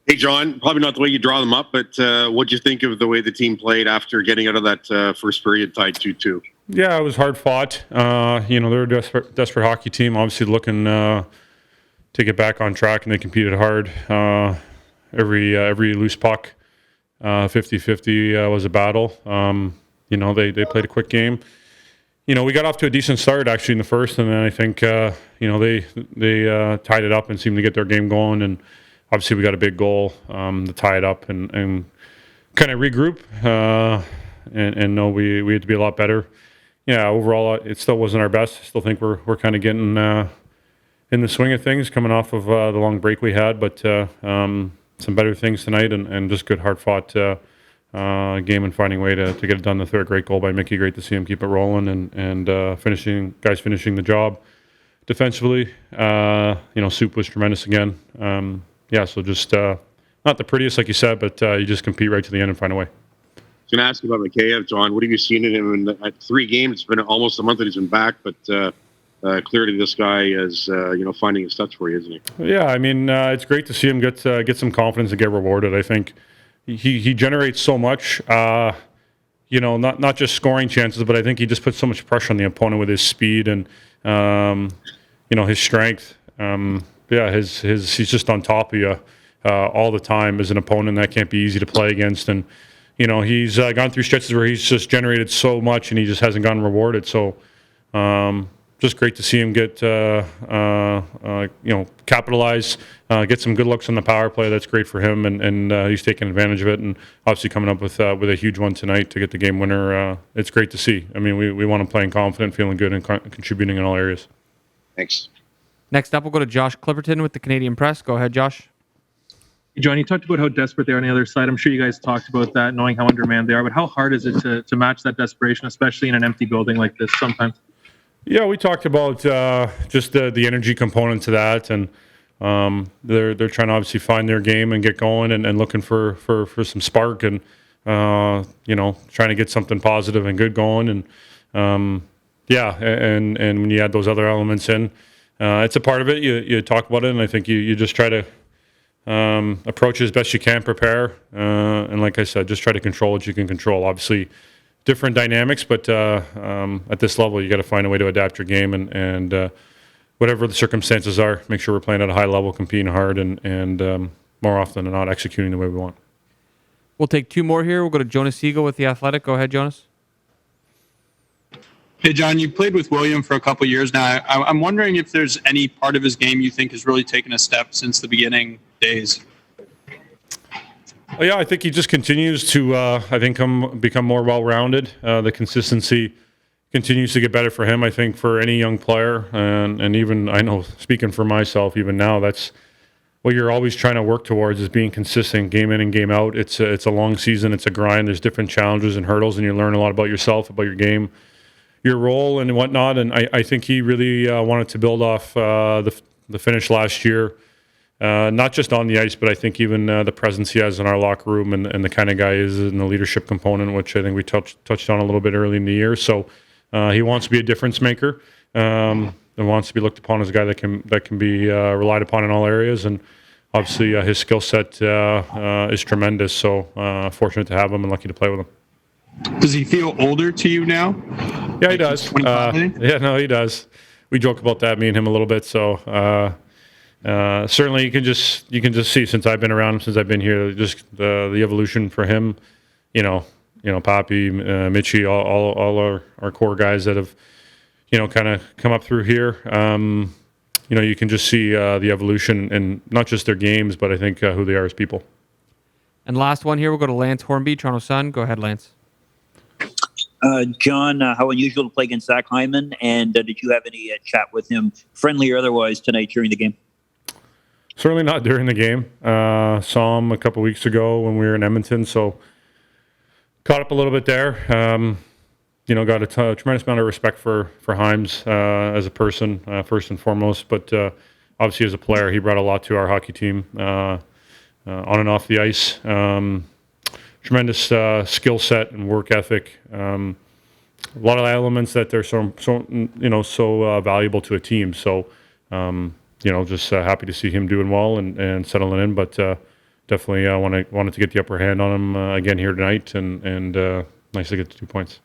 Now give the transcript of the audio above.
Hey, John, probably not the way you draw them up, but what'd you think of the way the team played after getting out of that first period tied 2-2? Yeah, it was hard fought. They're a desperate hockey team, obviously looking to get back on track, and they competed hard. Every loose puck, 50-50 was a battle. They played a quick game. We got off to a decent start actually in the first, and then I think they tied it up and seemed to get their game going. And obviously we got a big goal to tie it up and kind of regroup and know we had to be a lot better. Yeah, overall it still wasn't our best. I still think we're kind of getting in the swing of things coming off of the long break we had, but some better things tonight and just good hard fought game and finding a way to get it done. The third, great goal by Mickey. Great to see him keep it rolling and finishing the job defensively. Soup was tremendous again. So just not the prettiest, like you said, but you just compete right to the end and find a way. I was going to ask you about Mikheyev, John. What have you seen in him at 3 games? It's been almost a month that he's been back, but clearly this guy is finding his touch for you, isn't he? Yeah, I mean, it's great to see him get some confidence and get rewarded. I think he generates so much, not just scoring chances, but I think he just puts so much pressure on the opponent with his speed and his strength. He's just on top of you all the time as an opponent. That can't be easy to play against. And he's gone through stretches where he's just generated so much and he just hasn't gotten rewarded. So just great to see him get capitalize, get some good looks on the power play. That's great for him, and he's taking advantage of it. And obviously coming up with a huge one tonight to get the game winner. It's great to see. I mean, we want him playing confident, feeling good, and contributing in all areas. Thanks. Next up, we'll go to Josh Clipperton with the Canadian Press. Go ahead, Josh. John, you talked about how desperate they are on the other side. I'm sure you guys talked about that, knowing how undermanned they are. But how hard is it to match that desperation, especially in an empty building like this sometimes? Yeah, we talked about just the energy component to that, and they're trying to obviously find their game and get going and looking for some spark and trying to get something positive and good going and and when you add those other elements in, it's a part of it. You talk about it, and I think you just try to approach it as best you can, prepare, and like I said, just try to control what you can control. Obviously, different dynamics, but at this level, you got to find a way to adapt your game and whatever the circumstances are, make sure we're playing at a high level, competing hard, and more often than not, executing the way we want. We'll take 2 more here. We'll go to Jonas Siegel with The Athletic. Go ahead, Jonas. Hey, John, you played with William for a couple of years now. I'm wondering if there's any part of his game you think has really taken a step since the beginning days. Well, yeah, I think he just continues to, become more well-rounded. The consistency continues to get better for him, I think, for any young player. And even, I know, speaking for myself, even now, that's what you're always trying to work towards is being consistent, game in and game out. It's a long season. It's a grind. There's different challenges and hurdles, and you learn a lot about yourself, about your game, your role, and whatnot. And I think he really wanted to build off the finish last year. Not just on the ice, but I think even the presence he has in our locker room and the kind of guy he is in the leadership component, which I think we touched on a little bit early in the year. So he wants to be a difference maker and wants to be looked upon as a guy that can be relied upon in all areas. And obviously his skill set is tremendous. So fortunate to have him and lucky to play with him. Does he feel older to you now? Yeah, he does. He does. We joke about that, me and him a little bit. So. Certainly, you can just see since I've been around him, since I've been here, just the evolution for him. Papi, Mitchie, all our core guys that have, kind of come up through here. You can just see the evolution and not just their games, but I think who they are as people. And last one here, we'll go to Lance Hornby, Toronto Sun. Go ahead, Lance. John, how unusual to play against Zach Hyman, and did you have any chat with him, friendly or otherwise, tonight during the game? Certainly not during the game. Saw him a couple weeks ago when we were in Edmonton, so caught up a little bit there. Got a tremendous amount of respect for Hymes as a person, first and foremost, but obviously as a player, he brought a lot to our hockey team on and off the ice. Tremendous skill set and work ethic. A lot of elements that they're so valuable to a team. So. Just happy to see him doing well and settling in. But, definitely wanted to get the upper hand on him again here tonight, and nice to get the 2 points.